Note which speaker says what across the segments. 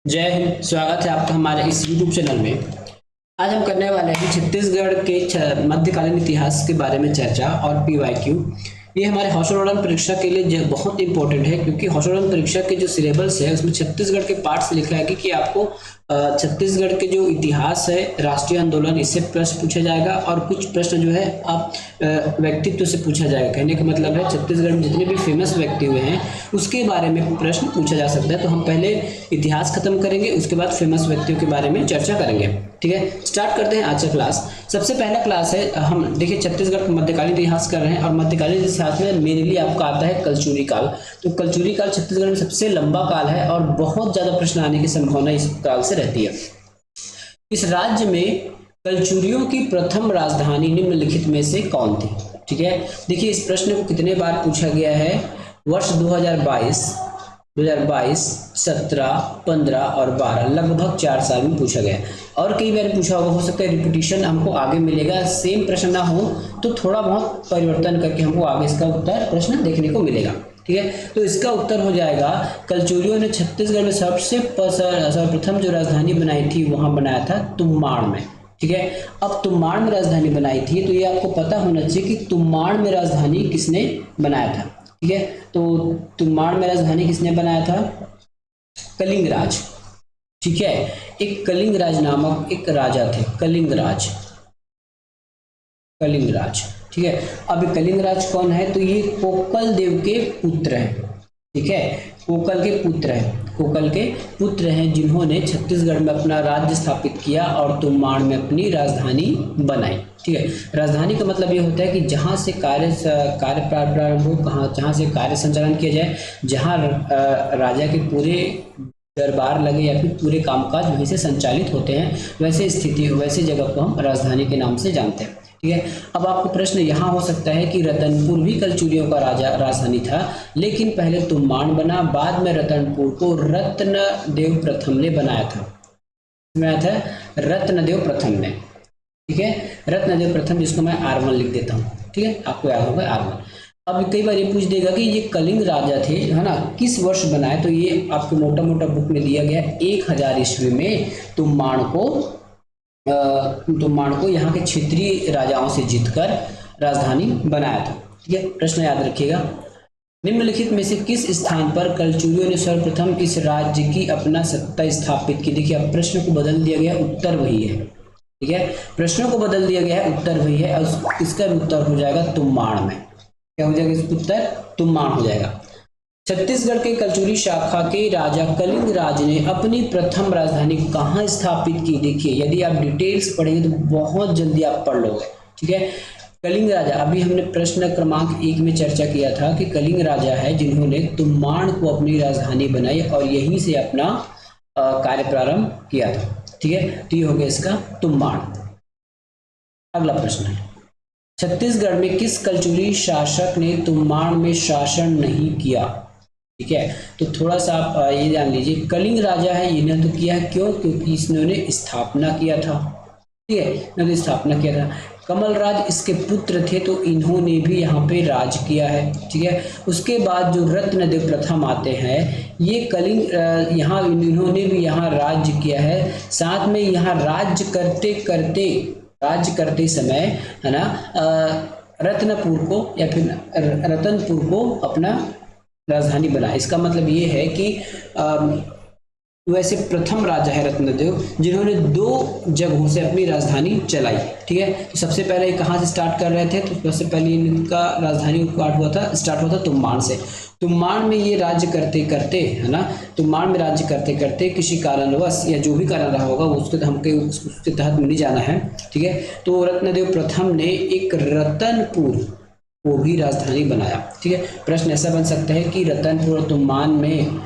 Speaker 1: जय हिंद। स्वागत है आपका हमारे इस YouTube चैनल में। आज हम करने वाले हैं छत्तीसगढ़ के मध्यकालीन इतिहास के बारे में चर्चा और PYQ। ये हमारे हौसला उड़ान परीक्षा के लिए बहुत इंपॉर्टेंट है, क्योंकि हौसला उड़ान परीक्षा के जो सिलेबस है उसमें छत्तीसगढ़ के पार्ट से लिखा है कि आपको छत्तीसगढ़ के जो इतिहास है, राष्ट्रीय आंदोलन, इससे प्रश्न पूछा जाएगा और कुछ प्रश्न जो है आप व्यक्तित्व से पूछा जाएगा। कहने का मतलब है छत्तीसगढ़ में जितने भी फेमस व्यक्ति हुए हैं उसके बारे में प्रश्न पूछा जा सकता है। तो हम पहले इतिहास खत्म करेंगे, उसके बाद फेमस व्यक्तियों के बारे में चर्चा करेंगे। ठीक है, स्टार्ट करते हैं आज का क्लास। सबसे पहला क्लास है, हम देखिए छत्तीसगढ़ मध्यकालीन इतिहास कर रहे हैं और मध्यकालीन इतिहास में मेनली आपका आता है कलचुरी काल। तो कलचुरी काल छत्तीसगढ़ में सबसे लंबा काल है और बहुत ज्यादा प्रश्न आने की संभावना इस काल से रहती है। इस राज्य में कलचुरियों की प्रथम राजधानी निम्नलिखित में से कौन थी? ठीक है, देखिए इस प्रश्न को कितने बार पूछा गया है। वर्ष 2022, 17, 15 और 12 लगभग 4 साल में पूछा गया और कई बार पूछा होगा। हो सकता है रिपीटिशन हमको आगे मिलेगा, सेम प्रश्न ना हो तो थोड़ा बहुत परिवर्तन करके हमको आगे इसका उत्तर प्रश्न देखने को मिलेगा। ठीक है, तो इसका उत्तर हो जाएगा कलचुरियों ने छत्तीसगढ़ में सर्वप्रथम जो राजधानी बनाई थी वहां बनाया था तुम्माड़ में। ठीक है, अब तुम्माड़ में राजधानी बनाई थी तो ये आपको पता होना चाहिए कि तुम्माड़ में राजधानी किसने बनाया था। ठीक है, तो तुम्माड़ में राजधानी किसने बनाया था? कलिंगराज। ठीक है, एक कलिंगराज नामक एक राजा थे, कलिंगराज। ठीक है, अब कलिंगराज कौन है? तो ये कोकल देव के पुत्र हैं। ठीक है, कोकल के पुत्र हैं जिन्होंने छत्तीसगढ़ में अपना राज्य स्थापित किया और तुम्माड़ में अपनी राजधानी बनाई। ठीक है, राजधानी का मतलब ये होता है कि जहां से कार्य प्रारंभ हो, जहां से कार्य संचालन किया जाए, जहां राजा के पूरे दरबार लगे या फिर पूरे कामकाज वहीं से संचालित होते हैं, वैसे जगह को हम राजधानी के नाम से जानते हैं। ठीक है, अब आपको प्रश्न यहाँ हो सकता है कि रतनपुर भी कलचुरियों का राजधानी था, लेकिन पहले तुम्माड़ बना, बाद में रतनपुर को रत्नदेव प्रथम ने बनाया था। रत्नदेव प्रथम ने। ठीक है, रत्नदेव प्रथम, जिसको मैं R1 लिख देता हूँ। ठीक है, आपको याद होगा R1। अब कई बार ये पूछ देगा कि ये कलिंग राजा थे, है ना, किस वर्ष बनाए? तो ये आपको मोटा मोटा बुक में दिया गया 1000 ईस्वी में तुम्माड़ को यहाँ के क्षेत्रीय राजाओं से जीतकर राजधानी बनाया था। ठीक है, प्रश्न याद रखिएगा। निम्नलिखित में से किस स्थान पर कलचुरियों ने सर्वप्रथम इस राज्य की अपना सत्ता स्थापित की? देखिए अब प्रश्न को बदल दिया गया, उत्तर वही है। ठीक है, प्रश्नों को बदल दिया गया है, उत्तर वही है और इसका भी उत्तर हो जाएगा तुम्माड़ में। क्या हो जाएगा? इसका उत्तर तुम्माड़ हो जाएगा। छत्तीसगढ़ के कलचुरी शाखा के राजा कलिंगराज ने अपनी प्रथम राजधानी कहाँ स्थापित की? देखिए यदि आप डिटेल्स पढ़ेंगे तो बहुत जल्दी आप पढ़ लोगे। ठीक है, कलिंग राजा, अभी हमने प्रश्न क्रमांक 1 में चर्चा किया था कि कलिंग राजा है जिन्होंने तुम्माड़ को अपनी राजधानी बनाई और यहीं से अपना कार्य प्रारंभ किया था। ठीक है, तो ये हो गया इसका तुम्माड़। अगला प्रश्न है, छत्तीसगढ़ में किस कलचुरी शासक ने तुम्माड़ में शासन नहीं किया? ठीक है, तो थोड़ा सा आप ये जान लीजिए, कलिंग राजा है, इन्होंने तो किया है। क्यों? क्योंकि इन्होंने स्थापना किया था। ठीक है, इन्होंने स्थापना किया था। कमलराज इसके पुत्र थे तो इन्होंने भी यहाँ पे राज किया है। ठीक है, उसके बाद जो रत्नदेव प्रथम आते हैं, ये कलिंग यहाँ इन्होंने भी यहाँ राज्य किया है। साथ में यहाँ राज्य करते समय, है ना, रत्नपुर को या फिर रतनपुर को अपना राजधानी बना। इसका मतलब ये है कि वैसे प्रथम राजा है रत्नदेव, जिन्होंने 2 जगहों से अपनी राजधानी चलाई। ठीक है, तो सबसे पहले कहाँ से स्टार्ट कर रहे थे? तो सबसे पहले इनका राजधानी स्टार्ट हुआ था तुम्माड़ से। तुम्माड़ में ये राज्य करते करते, है ना, तुम्माड़ में राज्य करते करते किसी कारणवश या जो भी कारण रहा होगा उसके तहत नहीं जाना है। ठीक है, तो रत्नदेव प्रथम ने एक रतनपुर को भी राजधानी बनाया। ठीक है, प्रश्न ऐसा बन सकता है कि रतनपुर और तुम्माड़ में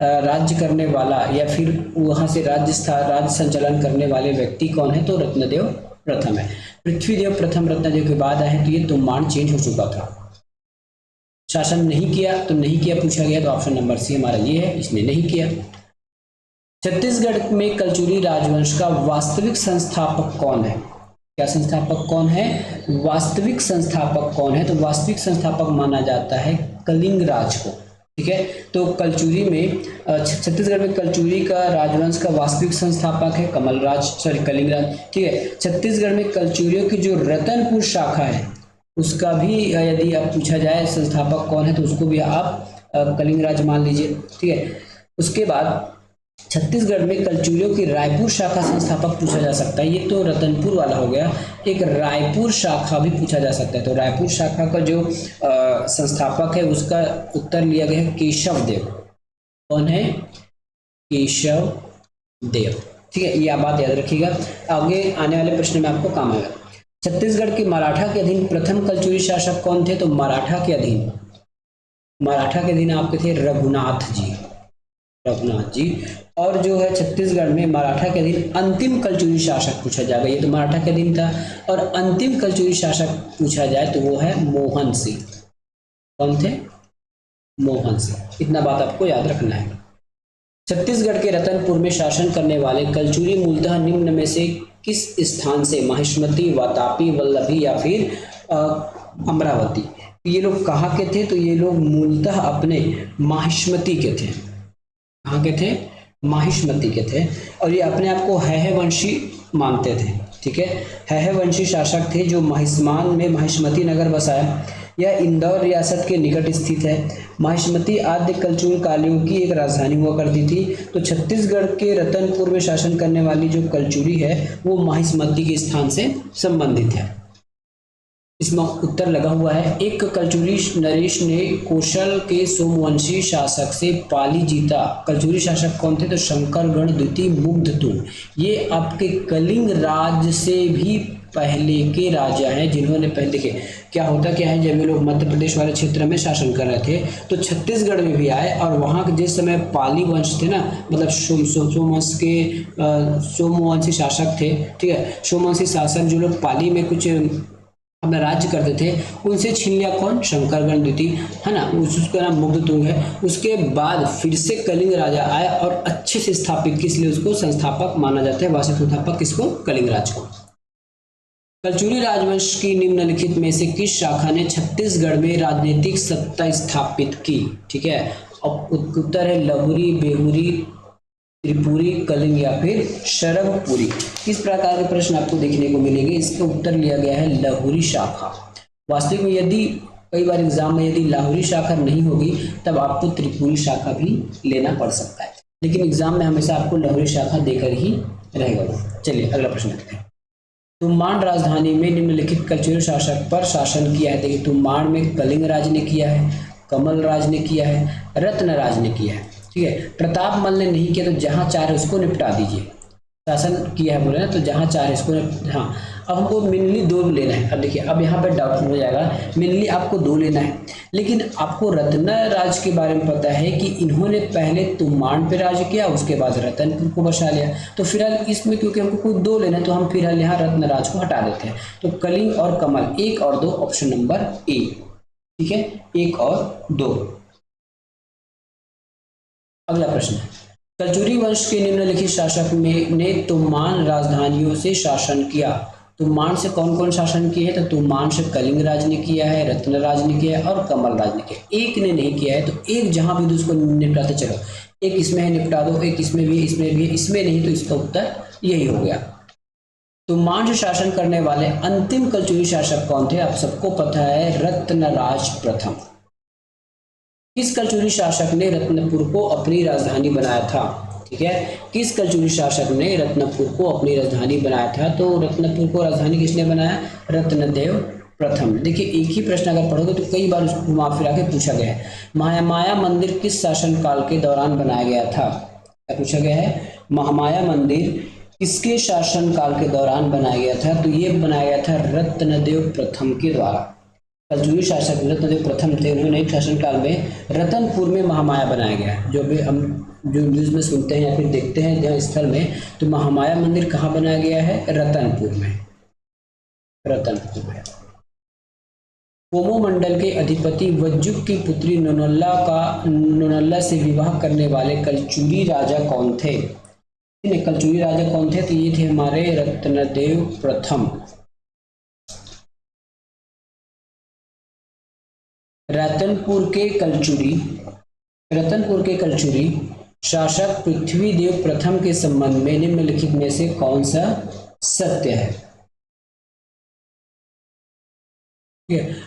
Speaker 1: राज्य करने वाला या फिर वहां से राज्य संचालन करने वाले व्यक्ति कौन है? तो रत्नदेव प्रथम है। पृथ्वीदेव प्रथम रत्नदेव के बाद आए तो ये तुम्माड़ चेंज हो चुका था। शासन नहीं किया तो नहीं किया पूछा गया, तो ऑप्शन नंबर सी हमारा ये है, इसने नहीं किया। छत्तीसगढ़ में कलचुरी राजवंश का वास्तविक संस्थापक कौन है? क्या संस्थापक कौन है? वास्तविक संस्थापक कौन है? तो वास्तविक संस्थापक माना जाता है कलिंगराज को। ठीक है। तो कलचुरी में छत्तीसगढ़ में कलचुरी का राजवंश का वास्तविक संस्थापक है कलिंगराज। ठीक है। छत्तीसगढ़ में कलचुरियों की जो रतनपुर शाखा है उसका भी यदि आप पूछा जाए संस्थापक कौन है तो उसको भी आप कलिंगराज मान लीजिए। ठीक है। उसके बाद छत्तीसगढ़ में कलचुरियों की रायपुर शाखा संस्थापक पूछा जा सकता है। ये तो रतनपुर वाला हो गया, एक रायपुर शाखा भी पूछा जा सकता है। तो रायपुर शाखा का जो संस्थापक है उसका उत्तर लिया गया है केशव देव। कौन है? केशव देव। ठीक है, ये आप बात याद रखिएगा, आगे आने वाले प्रश्न में आपको काम आएगा। छत्तीसगढ़ के मराठा के अधीन प्रथम कलचुरी शासक कौन थे? तो मराठा के अधीन आपके थे रघुनाथ जी। और जो है छत्तीसगढ़ में मराठा के अधीन अंतिम कलचुरी शासक पूछा जाएगा, ये तो मराठा के अधीन था। और अंतिम कलचुरी शासक पूछा जाए तो वो है मोहन सिंह। कौन थे? मोहन सिंह। इतना बात आपको याद रखना है। छत्तीसगढ़ के रतनपुर में शासन करने वाले कलचुरी मूलतः निम्न में से किस स्थान से, माहिष्मती, वातापी, वल्लभी या फिर अमरावती? ये लोग कहाँ के थे? तो ये लोग मूलतः अपने माहिष्मती के थे। कहाँ के थे? माहिष्मती के थे। और ये अपने आप को हैहवंशी मानते थे। ठीक है। हैहवंशी शासक थे जो महिष्मान में माहिष्मती नगर बसाया। यह इंदौर रियासत के निकट स्थित है। माहिष्मती आद्य कलचुर कालियों की एक राजधानी हुआ करती थी। तो छत्तीसगढ़ के रतनपुर में शासन करने वाली जो कलचुरी है वो माहिष्मती के स्थान से संबंधित है। इसमें उत्तर लगा हुआ है। एक कलचुरी नरेश ने कौशल के सोमवंशी शासक से पाली जीता। कलचुरी शासक कौन थे? तो शंकरगढ़ द्वितीय मुग्धतुंग। ये आपके कलिंग राज से भी पहले के राजा हैं जिन्होंने पहले, देखिए क्या होता क्या है, जब ये लोग मध्य प्रदेश वाले क्षेत्र में शासन कर रहे थे तो छत्तीसगढ़ में भी आए और वहाँ के जिस समय पाली वंश थे ना, मतलब सोमवंश के सोमवंशी शासक थे। ठीक है। सोमवंशी शासक जो लोग पाली में कुछ अपना राज्य करते थे उनसे छीन लिया। कौन? शंकरगढ़ द्वितीय, है ना, उसका नाम मुग्धतुंग है। उसके बाद फिर से कलिंग राजा आया और अच्छे से स्थापित, किस लिए उसको संस्थापक माना जाता है, वास्तविक संस्थापक किसको? कलिंग राज को। कलचुरी राजवंश की निम्नलिखित में से किस शाखा ने छत्तीसगढ़ में राजनीतिक सत्ता स्थापित की? ठीक है। अब उत्तर है लहुरी, बेहुरी, त्रिपुरी, कलिंग या फिर शरभपुरी। इस प्रकार के प्रश्न आपको देखने को मिलेंगे। इसका उत्तर लिया गया है लहुरी शाखा। वास्तविक में यदि कई बार एग्जाम में यदि लाहुरी शाखा नहीं होगी तब आपको त्रिपुरी शाखा भी लेना पड़ सकता है, लेकिन एग्जाम में हमेशा आपको लाहुरी शाखा देकर ही रहेगा। चलिए अगला प्रश्न देखते हैं। तुम्बाड़ राजधानी में निम्नलिखित कलचुरी शासक पर शासन किया है? देखिए तुम्बाड़ में कलिंग राज ने किया है, कमल राज ने किया है, रत्न राज ने किया है। ठीक है। प्रताप मल ने नहीं किया, तो जहां चाहे उसको निपटा दीजिए। शासन किया है बोले ना, तो जहां चाहे इसको हाँ। अब हमको मेनली दो लेना है। अब देखिए अब यहाँ पे डाउट हो जाएगा, मेनली आपको दो लेना है, लेकिन आपको रत्न राज के बारे में पता है कि इन्होंने पहले तुम्बाड़ पे राज किया, उसके बाद रतनपुर को बसा लिया। तो फिलहाल इसमें क्योंकि हमको कोई दो लेना है तो हम फिलहाल यहाँ रत्न राज को हटा देते हैं। तो कलिंग और कमल, एक और दो, ऑप्शन नंबर ए। ठीक है, एक और दो। अगला प्रश्न, कलचुरी वंश के निम्नलिखित शासक ने तुम्बाड़ राजधानियों से शासन किया। तुम्बाड़ से कौन कौन शासन किए हैं? तो तुम्बाड़ से कलिंग राज ने किया है, रत्न राज ने किया है और कमल राज ने किया। एक ने नहीं किया है, तो एक जहां भी उसको निपटाते चलो, एक इसमें है निपटा दो, एक इसमें भी है, इसमें भी है, इसमें नहीं, तो इसका उत्तर यही हो गया। तुम्बाड़ से शासन करने वाले अंतिम कलचुरी शासक कौन थे? आप सबको पता है, रत्नराज प्रथम। किस कलचुरी शासक ने रत्नपुर को अपनी राजधानी बनाया था? ठीक है, किस कलचुरी शासक ने रत्नपुर को अपनी राजधानी बनाया था? तो रत्नपुर को राजधानी किसने बनाया? रत्नदेव प्रथम। देखिए एक ही प्रश्न अगर पढ़ोगे तो कई बार उसको घुमा फिरा के पूछा गया है। महामाया मंदिर किस शासन काल के दौरान बनाया गया था? क्या पूछा गया है? महामाया मंदिर किसके शासन काल के दौरान बनाया गया था? तो ये बनाया गया था रत्नदेव प्रथम के द्वारा। कलचुरी शासक रत्नदेव प्रथम थे, उन्होंने शासन काल में रतनपुर में महामाया बनाया गया। जो भी हम जो न्यूज़ में सुनते हैं या फिर देखते हैं जहाँ स्थल में, तो महामाया मंदिर कहाँ बनाया गया है? रतनपुर में। रतनपुर में। कोमो मंडल के अधिपति वज्जुक की पुत्री नोनल्ला से विवाह करने वाले कलचुरी राजा कौन थे? कलचुरी राजा कौन थे? तो ये थे हमारे रत्नदेव प्रथम। रतनपुर के कलचुरी रतनपुर के कलचुरी शासक पृथ्वीदेव प्रथम के संबंध में निम्नलिखित में से कौन सा सत्य है?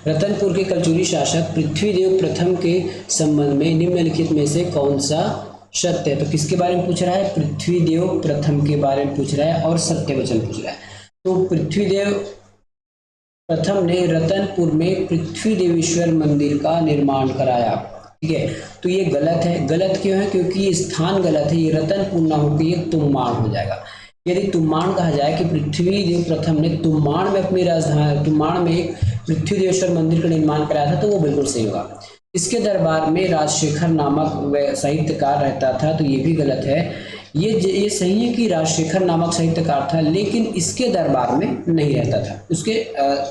Speaker 1: रतनपुर के कलचुरी शासक पृथ्वीदेव प्रथम के संबंध में निम्नलिखित में से कौन सा सत्य है? तो किसके बारे में पूछ रहा है? पृथ्वीदेव प्रथम के बारे में पूछ रहा है और सत्य वचन पूछ रहा है। तो पृथ्वीदेव प्रथम ने रतनपुर में पृथ्वीदेवेश्वर मंदिर का निर्माण कराया। ठीक है, तो ये गलत है। गलत क्यों है? क्योंकि ये स्थान गलत है। ये रतनपुर ना होकर ये तुम्बाड़ हो जाएगा। यदि तुम्बाड़ कहा जाए कि पृथ्वीदेव प्रथम ने तुम्बाड़ में अपनी राजधानी, तुम्बाड़ में एक पृथ्वीदेवेश्वर मंदिर का निर्माण कराया था, तो वो बिल्कुल सही होगा। इसके दरबार में राजशेखर नामक साहित्यकार रहता था, तो ये भी गलत है। ये सही है कि राजशेखर नामक साहित्यकार था, लेकिन इसके दरबार में नहीं रहता था। उसके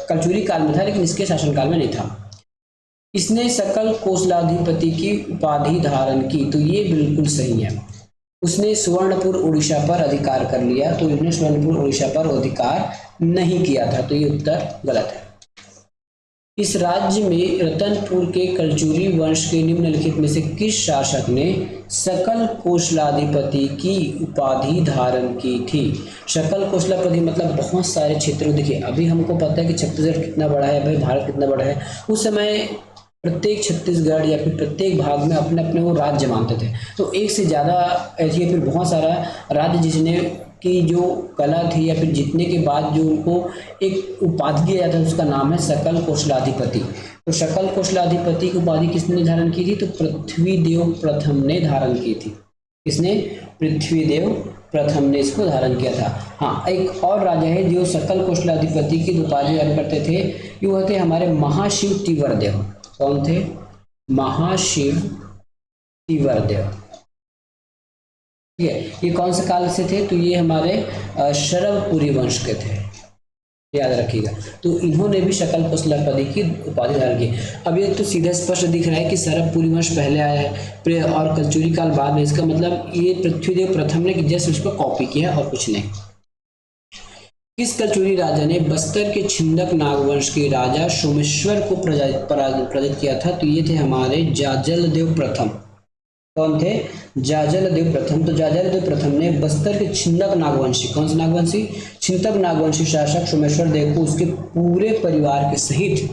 Speaker 1: कलचुरी काल में था, लेकिन इसके शासनकाल में नहीं था। इसने सकल कोसलाधिपति की उपाधि धारण की, तो ये बिल्कुल सही है। उसने सुवर्णपुर उड़ीसा पर अधिकार कर लिया, तो इसने सुवर्णपुर उड़ीसा पर अधिकार नहीं किया था, तो ये उत्तर गलत है। इस राज्य में रतनपुर के कलचुरी वंश के निम्नलिखित में से किस शासक ने सकल कोसलाधिपति की उपाधि धारण की थी? सकल कोसलाधिपति मतलब बहुत सारे क्षेत्रों। देखिए, अभी हमको पता है कि छत्तीसगढ़ कितना बड़ा है, भाई भारत कितना बड़ा है। उस समय प्रत्येक छत्तीसगढ़ या फिर प्रत्येक भाग में अपने अपने वो राज्य मानते थे, तो एक से ज़्यादा ऐसी फिर बहुत सारा राज्य जिसने की जो कला थी या फिर जीतने के बाद जो उनको एक उपाधि दिया जाता है, उसका नाम है सकल कोसलाधिपति। तो सकल कोसलाधिपति की उपाधि किसने धारण की थी? तो पृथ्वीदेव प्रथम ने धारण की थी। किसने? पृथ्वीदेव प्रथम ने इसको धारण किया था। हाँ, एक और राजा है जो सकल कोसलाधिपति की उपाधि धारण करते थे, ये थे हमारे महाशिव तिवरदेव। कौन थे? महाशिव तिवरदेव। ठीक है, ये कौन से काल से थे? तो ये हमारे शरवपुरी वंश के थे, याद रखिएगा। तो इन्होंने भी सकल कोसलाधिपति की उपाधि धारण की। अब ये तो सीधा स्पष्ट दिख रहा है कि शरवपुरी वंश पहले आया है और कलचुरी काल बाद में। इसका मतलब ये पृथ्वीदेव प्रथम ने जस्ट उसको कॉपी किया और कुछ नहीं। किस कलचुरी राजा ने बस्तर के छिंदक नागवंश के राजा सोमेश्वर को पराजित किया था? तो ये थे हमारे जाजलदेव प्रथम। कौन थे? जाजलदेव प्रथम। तो जाजलदेव प्रथम ने बस्तर के छिंदक नागवंशी, कौन से नागवंशी? छिंदक नागवंशी शासक सोमेश्वर देव को उसके पूरे परिवार के सहित,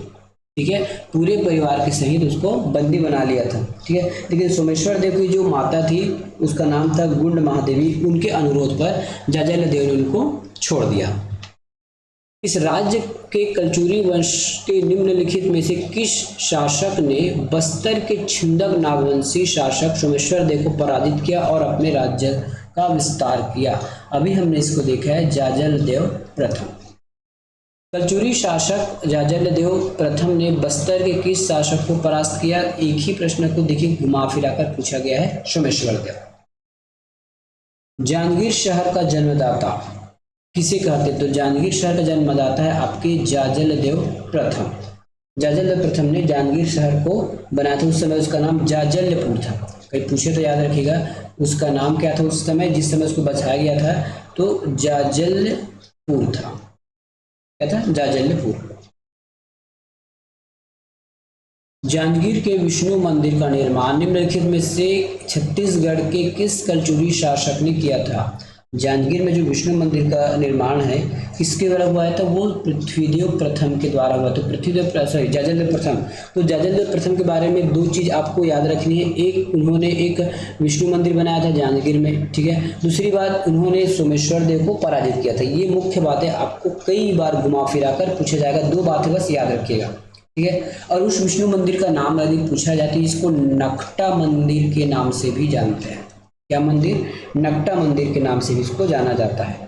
Speaker 1: ठीक है, पूरे परिवार के सहित उसको बंदी बना लिया था। ठीक है, लेकिन सोमेश्वर देव की जो माता थी उसका नाम था गुंड महादेवी, उनके अनुरोध पर जाजलदेव ने उनको छोड़ दिया। इस राज्य के कलचुरी वंश के निम्नलिखित में से किस शासक ने बस्तर के छिंदक नागवंशी शासक सोमेश्वर देव को पराजित किया और अपने राज्य का विस्तार किया? अभी हमने इसको देखा है, जाजलदेव प्रथम। कलचुरी शासक जाजलदेव प्रथम ने बस्तर के किस शासक को परास्त किया? एक ही प्रश्न को देखिए घुमा फिरा कर पूछा गया है, सोमेश्वर देव। जांजगीर शहर का जन्मदाता किसे कहते? तो जांजगीर शहर का जन्मदाता है आपके जाजलदेव प्रथम। जाजलदेव प्रथम ने जांजगीर शहर को बनाया था। उस समय उसका नाम जाजल्यपुर था। कहीं पूछे तो याद रखिएगा उसका नाम क्या था उस समय, जिस समय उसको बसाया गया था, तो जाजल्यपुर था। क्या था? जाजल्यपुर। जांजगीर के विष्णु मंदिर का निर्माण निम्नलिखित में से छत्तीसगढ़ के किस कलचुरी शासक ने किया था? जांजगीर में जो विष्णु मंदिर का निर्माण है किसके द्वारा हुआ है? तो वो पृथ्वीदेव प्रथम के द्वारा हुआ। तो जाजलदेव प्रथम। तो जाजलदेव प्रथम के बारे में दो चीज आपको याद रखनी है। एक, उन्होंने एक विष्णु मंदिर बनाया था जांजगीर में, ठीक है। दूसरी बात, उन्होंने सोमेश्वर देव को पराजित किया था। ये मुख्य बातें आपको कई बार घुमा फिरा कर पूछा जाएगा। दो बातें बस याद रखिएगा, ठीक है। और उस विष्णु मंदिर का नाम यदि पूछा जाए तो इसको नकटा मंदिर के नाम से भी जानते हैं। क्या मंदिर? नकटा मंदिर के नाम से भी इसको जाना जाता है।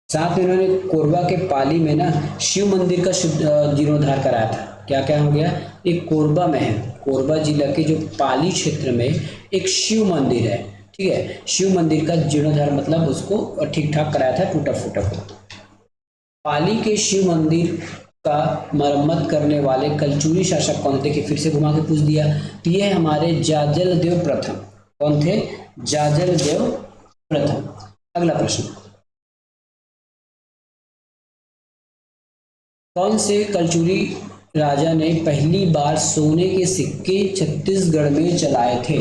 Speaker 1: साथ में उन्होंने कोरबा के पाली में ना शिव मंदिर का जीर्णोद्धार कराया था। क्या क्या हो गया? एक कोरबा में है, कोरबा जिला के जो पाली क्षेत्र में एक शिव मंदिर है, ठीक है। शिव मंदिर का जीर्णोद्धार मतलब उसको ठीक ठाक कराया था, टूटा फूटा को। पाली के शिव मंदिर का मरम्मत करने वाले कलचुरी शासक कौन थे? कि फिर से घुमा के पूछ दिया। तो ये हमारे जाजलदेव प्रथम। कौन थे? जाजलदेव प्रथम। अगला प्रश्न, कौन से कलचुरी राजा ने पहली बार सोने के सिक्के छत्तीसगढ़ में चलाए थे?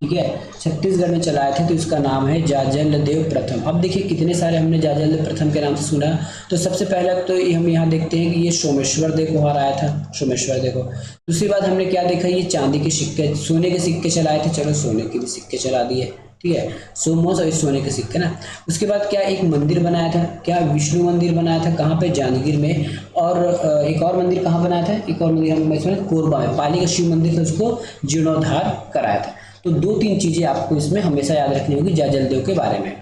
Speaker 1: ठीक है, छत्तीसगढ़ में चलाए थे तो इसका नाम है जाजलदेव प्रथम। अब देखिए कितने सारे हमने जाजलदेव प्रथम के नाम से सुना। तो सबसे पहले तो हम यहाँ देखते हैं कि ये सोमेश्वर देव कुहार आया था, सोमेश्वर देव को। दूसरी बात हमने क्या देखा, ये चांदी के सिक्के, सोने के सिक्के चलाए थे, चलो सोने के भी सिक्के चला दिए, ठीक है, सोमोस और सोने के सिक्के ना। उसके बाद क्या एक मंदिर बनाया था, क्या विष्णु मंदिर बनाया था, कहाँ पे, जांजगीर में। और एक और मंदिर कहाँ बनाया था, एक और मंदिर हम इसमें कोरबा में, पाली का शिव मंदिर था, उसको जीर्णोद्धार कराया था। तो 2-3 चीजें आपको इसमें हमेशा याद रखनी होगी जाजलदेव के बारे में।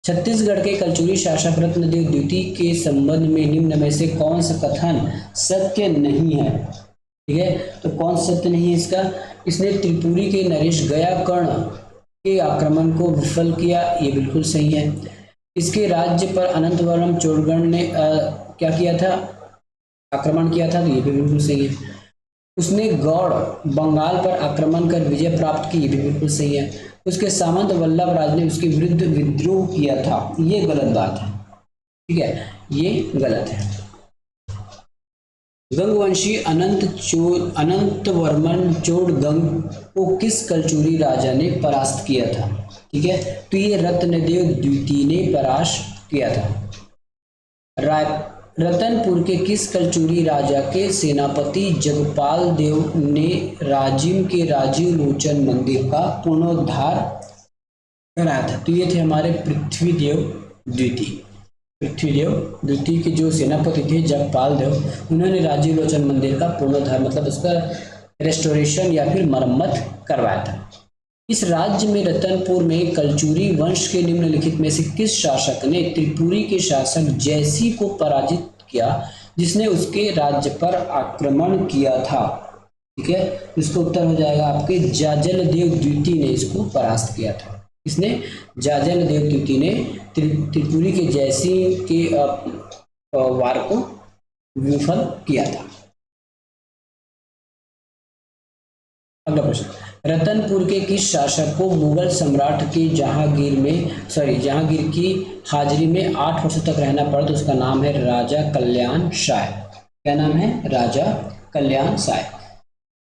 Speaker 1: छत्तीसगढ़ के कलचुरी शासक रत्नदेव द्वितीय के संबंध में निम्न में से कौन सा कथन सत्य नहीं है? ठीक है, तो कौन सत्य नहीं है इसका? इसने त्रिपुरी के नरेश गयाकर्ण के आक्रमण को विफल किया, ये बिल्कुल सही है। इसके राज्य पर अनंतवर्मन चोड़गण ने क्या किया था, आक्रमण किया था, तो ये भी बिल्कुल सही है। उसने गौड़ बंगाल पर आक्रमण कर विजय प्राप्त की, ये भी बिल्कुल सही है। उसके सामंत वल्लभ राज ने उसके विरुद्ध विद्रोह किया था, ये गलत बात है, ठीक है, ये गलत है। गंगवंशी अनंतवर्मन चोड़गंग को किस कलचुरी राजा ने परास्त किया था? ठीक है, तो ये रत्नदेव द्वितीय ने परास्त किया था। रतनपुर के किस कलचुरी राजा के सेनापति जगपाल देव ने राजिम के राजीव लोचन मंदिर का पुनरुद्धार कराया था? तो ये थे हमारे पृथ्वीदेव द्वितीय। पृथ्वीदेव द्वितीय के जो सेनापति थे जगपाल देव, उन्होंने राजीव लोचन मंदिर का पुनरुद्धार मतलब उसका रेस्टोरेशन या फिर मरम्मत करवाया था। इस राज्य में रतनपुर में कलचुरी वंश के निम्नलिखित में से किस शासक ने त्रिपुरी के शासक जयसी को पराजित किया जिसने उसके राज्य पर आक्रमण किया था? ठीक है, इसका उत्तर हो जाएगा आपके जाजलदेव द्वितीय ने इसको परास्त किया था। इसने जाजलदेव द्वितीय ने त्रिपुरी के जयसी के वार को विफल किया था। अगला प्रश्न, रतनपुर के किस शासक को मुगल सम्राट के जहांगीर की हाजिरी में 8 वर्षों तक रहना पड़ा? तो उसका नाम है राजा कल्याण शाह। क्या नाम है? राजा कल्याण शाह।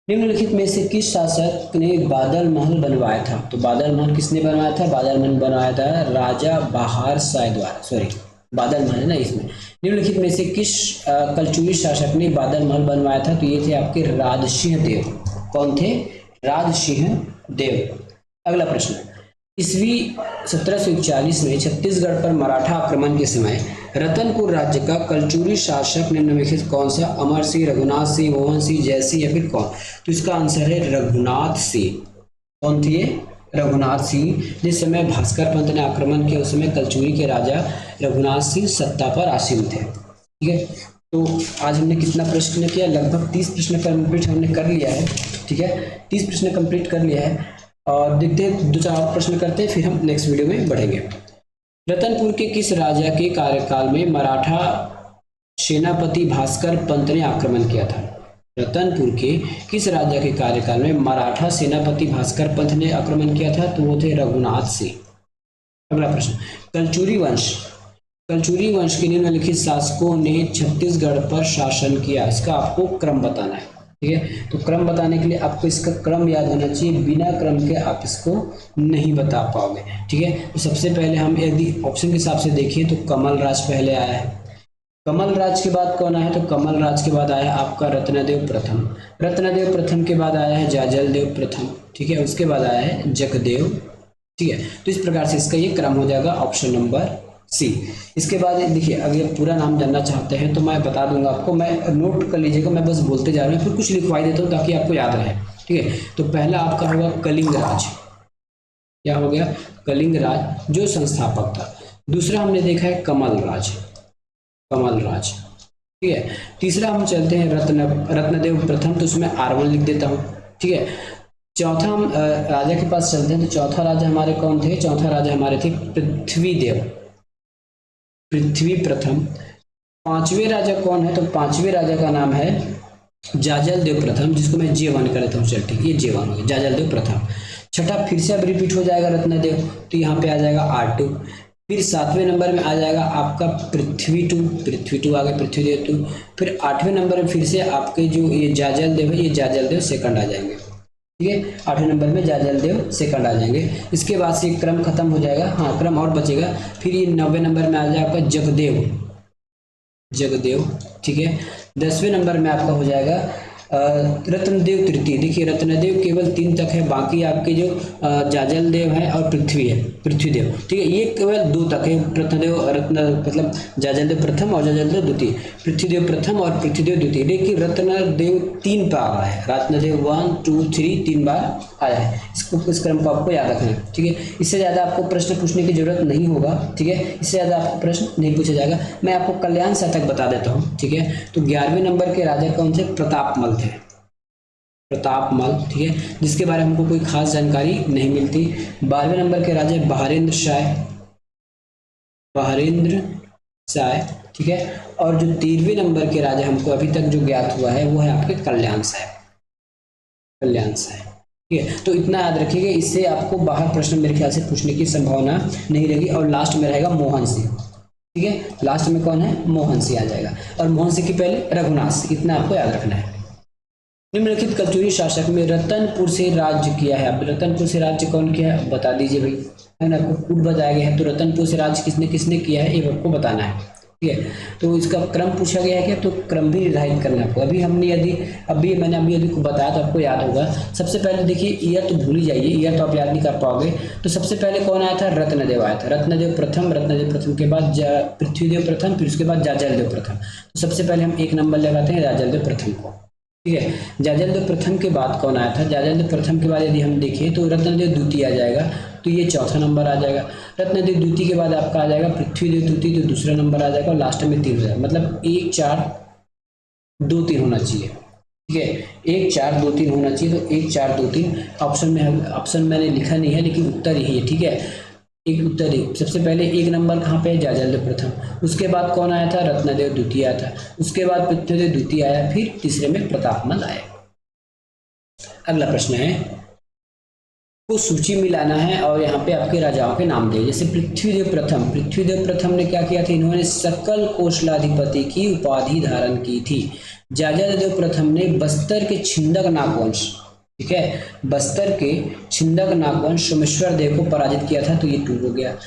Speaker 1: निम्नलिखित में से किस शासक ने बादल महल बनवाया था? तो बादल महल किसने बनवाया था? बादल महल बनवाया था राजा बहार शाह द्वारा, बादल महल है ना इसमें। निम्नलिखित में से किस कलचुरी शासक ने बादल महल बनवाया था? तो ये थे आपके राजसिंह देव। कौन थे? राजसिंह देव। अगला प्रश्न, ईस्वी 1741 में छत्तीसगढ़ पर मराठा आक्रमण के समय रतनपुर राज्य का कलचुरी शासक निम्नलिखित कौन सा? अमर सिंह, रघुनाथ सिंह, मोहन सिंह, जयसिंह या फिर कौन? तो इसका आंसर है रघुनाथ सिंह। कौन थे? रघुनाथ सिंह। जिस समय भास्कर पंत ने आक्रमण किया उस समय कलचुरी के राजा रघुनाथ सिंह सत्ता पर आसीन थे। ठीक है, तो आज हमने कितना प्रश्न किया? लगभग 30 प्रश्न कंप्लीट हमने कर लिया है। ठीक है, 30 प्रश्न कंप्लीट कर लिया है और देखते हैं 2-4 प्रश्न करते हैं, फिर हम नेक्स्ट वीडियो में बढ़ेंगे। रतनपुर के किस राजा के कार्यकाल में मराठा सेनापति भास्कर पंत ने आक्रमण किया था? रतनपुर के किस राजा के कार्यकाल में मराठा सेनापति भास्कर पंत ने आक्रमण किया था? तो वो थे रघुनाथ सिंह। अगला प्रश्न, कलचुरी वंश के निम्नलिखित शासकों ने छत्तीसगढ़ पर शासन किया, इसका आपको क्रम बताना है। ठीक है, तो क्रम बताने के लिए आपको इसका क्रम याद होना चाहिए, बिना क्रम के आप इसको नहीं बता पाओगे। ठीक है, तो सबसे पहले हम यदि ऑप्शन के हिसाब से देखिए तो कमल राज पहले आया है। कमल राज के बाद कौन आया? तो कमल राज के बाद आया आपका रत्नदेव प्रथम। रत्नदेव प्रथम के बाद आया है जाजलदेव प्रथम। ठीक है, उसके बाद आया है जगदेव। ठीक है, तो इस प्रकार से इसका ये क्रम हो जाएगा ऑप्शन नंबर सी। इसके बाद देखिए, अगर पूरा नाम जानना चाहते हैं तो मैं बता दूंगा आपको, मैं नोट कर लीजिएगा, मैं बस बोलते जा रहा हूँ, फिर कुछ लिखवाई देता हूँ ताकि आपको याद रहे। ठीक है, तो पहला आपका होगा कलिंग राज। क्या हो गया? कलिंग राज, जो संस्थापक था। दूसरा हमने देखा है कमल राज। ठीक है, तीसरा हम चलते हैं रत्नदेव प्रथम, तो उसमें R1 लिख देता हूँ। ठीक है, चौथा हम राजा के पास चलते हैं, तो चौथा राजा हमारे कौन थे? चौथा राजा हमारे थे पृथ्वी प्रथम। पांचवें राजा कौन है? तो पांचवें राजा का नाम है जाजलदेव प्रथम, जिसको मैं J1 कर देता हूँ। चल ठीक है, ये J1 हो गया, जाजलदेव प्रथम। छठा फिर से अब रिपीट हो जाएगा रत्नदेव, तो यहाँ पे आ जाएगा R2। फिर 7वें नंबर में आ जाएगा आपका पृथ्वी टू आ गया, पृथ्वीदेव टू। फिर 8वें नंबर में फिर से आपके जो ये जाजल देव है, ये जाजल देव सेकंड आ जाएंगे, ठीक है। 8वें नंबर में जाजल देव सेकंड आ जाएंगे। इसके बाद से क्रम खत्म हो जाएगा, हाँ क्रम और बचेगा। फिर ये 9वें नंबर में आ जाएगा आपका जगदेव, ठीक है। 10वें नंबर में आपका हो जाएगा रत्नदेव तृतीय। देखिए रत्नदेव केवल 3 तक है, बाकी आपके जो जाजल देव है और पृथ्वीदेव, ठीक है, ये केवल 2 तक है। रत्न मतलब जाजल देव प्रथम और जाजल देव द्वितीय, पृथ्वीदेव प्रथम और पृथ्वीदेव द्वितीय। लेकिन रत्नदेव 3 बार आ रहा है, रत्नदेव 1 2 3 3 बार आया है। इस क्रम को आपको याद रखना है, ठीक है। इससे ज़्यादा आपको प्रश्न पूछने की जरूरत नहीं होगा, ठीक है, इससे ज़्यादा आपको प्रश्न नहीं पूछा जाएगा। मैं आपको कल्याण शतक बता देता हूँ, ठीक है। तो 11वें नंबर के राजा कौन थे? प्रतापमल थे, प्रतापमल, ठीक है, जिसके बारे में हमको कोई खास जानकारी नहीं मिलती। 12वें नंबर के राजा बहारेंद्र शाह, ठीक है। और जो 13वें नंबर के राजा हमको अभी तक जो ज्ञात हुआ है वो है आपके कल्याण शाह, ठीक है। तो इतना याद रखिएगा, इससे आपको बाहर प्रश्न मेरे ख्याल से पूछने की संभावना नहीं रहेगी। और लास्ट में रहेगा मोहन सिंह, ठीक है, लास्ट में कौन है? मोहन सिंह आ जाएगा। और मोहन सिंह की पहले रघुनाथ सिंह, इतना आपको याद रखना है। निम्नलिखित कलचुरी शासक में रतनपुर से राज्य किया है। अब रतनपुर से राज्य कौन किया है बता दीजिए भाई, है ना, आपको खुद बताया गया है। तो रतनपुर से राज्य किसने किसने किया है ये आपको बताना है, ठीक है। तो इसका क्रम पूछा गया है क्या, तो क्रम भी निर्धारित करना है आपको। मैंने अभी को बताया तो आपको याद होगा। सबसे पहले देखिए ईयर तो भूल ही जाइए, ईयर तो आप याद नहीं कर पाओगे। तो सबसे पहले कौन आया था? रत्नदेव आया था, रत्नदेव प्रथम के बाद पृथ्वीदेव प्रथम, फिर उसके बाद जाजलदेव प्रथम। तो सबसे पहले हम 1 नंबर लगाते हैं जाजलदेव प्रथम को, ठीक है। जाजलदेव प्रथम के बाद कौन आया था? जाजलदेव प्रथम के बाद यदि हम देखें तो रत्नदेव द्वितीय आ जाएगा, तो ये 4था नंबर आ जाएगा। रत्नदेव द्वितीय के बाद आपका आ जाएगा पृथ्वीदेव द्वितीय, तो दूसरा नंबर आ जाएगा और लास्ट में 3 हो जाएगा। मतलब 1 4 2 3 होना चाहिए, ठीक है, 1 4 2 3 होना चाहिए। तो 1 4 2 3 ऑप्शन मैंने लिखा नहीं है, लेकिन उत्तर यही है, ठीक है। एक उत्तर ही सबसे पहले 1 नंबर कहाँ पे है? जाजलदेव प्रथम। उसके बाद कौन आया था? रत्नदेव द्वितीय आया था। उसके बाद पृथ्वीदेव द्वितीय आया, फिर तीसरे में प्रतापमल आया। अगला प्रश्न है, को सूची में लाना है और यहाँ पे आपके राजाओं के नाम दिए। जैसे पृथ्वीदेव प्रथम ने क्या किया था? इन्होंने सकल कोशलाधिपति की उपाधि धारण की थी। जाजलदेव प्रथम ने बस्तर के छिंदक नागवंश, ठीक है, बस्तर के छिंदक नागवंश सोमेश्वर देव को पराजित किया था, तो ये 2 हो गया।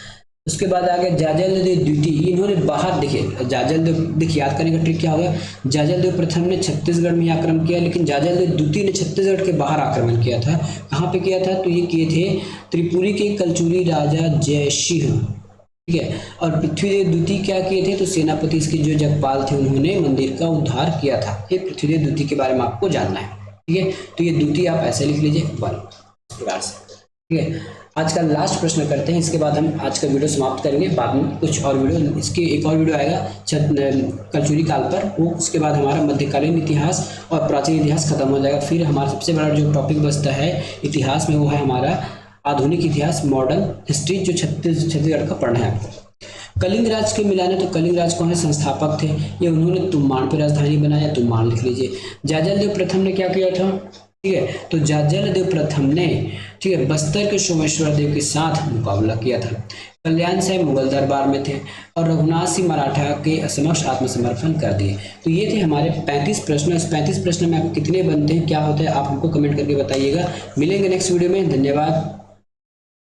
Speaker 1: उसके बाद आ गया जाजलदेव द्वितीय, इन्होंने बाहर, देखिए देखिए याद करने का ट्रिक क्या होगा, जाजलदेव प्रथम ने छत्तीसगढ़ में आक्रमण किया, लेकिन जाजलदेव द्वितीय ने छत्तीसगढ़ के बाहर आक्रमण किया था। कहाँ पे किया था? तो ये किए थे त्रिपुरी के कलचुरी राजा जयसिंह, ठीक है। और पृथ्वीदेव द्वितीय क्या किए थे? तो सेनापति इसके जो जगपाल थे उन्होंने मंदिर का उद्धार किया था। ये पृथ्वीदेव द्वितीय के बारे में आपको जानना है, ठीक है। तो ये द्वितीय आप ऐसे लिख लीजिए 1 प्रकार से, ठीक है। आज का लास्ट प्रश्न करते हैं, इसके बाद हम आज का वीडियो समाप्त करेंगे। बाद में कुछ और वीडियो, इसके एक और वीडियो आएगा कलचुरी काल पर, वो उसके बाद हमारा मध्यकालीन इतिहास और प्राचीन इतिहास खत्म हो जाएगा। फिर हमारा सबसे बड़ा जो टॉपिक बचता है इतिहास में, वो है हमारा आधुनिक इतिहास, मॉडर्न हिस्ट्री, जो छत्तीसगढ़ का पढ़ना है आपको। कलिंग राज के मिलाने, तो कलिंग राज कौन है? संस्थापक थे ये, उन्होंने तुमान पर राजधानी बनाया, तुमान लिख लीजिए। जाजलदेव प्रथम ने क्या किया था? ठीक है, तो जाजलदेव प्रथम ने, ठीक है, बस्तर के सोमेश्वर देव के साथ मुकाबला किया था। कल्याण शाह मुगल दरबार में थे और रघुनाथ सिंह मराठा के समक्ष आत्मसमर्पण कर दिए। तो ये थे हमारे 35 प्रश्न। इस 35 प्रश्न में आप कितने बनते हैं, क्या होता है, आप हमको कमेंट करके बताइएगा। मिलेंगे नेक्स्ट वीडियो में, धन्यवाद।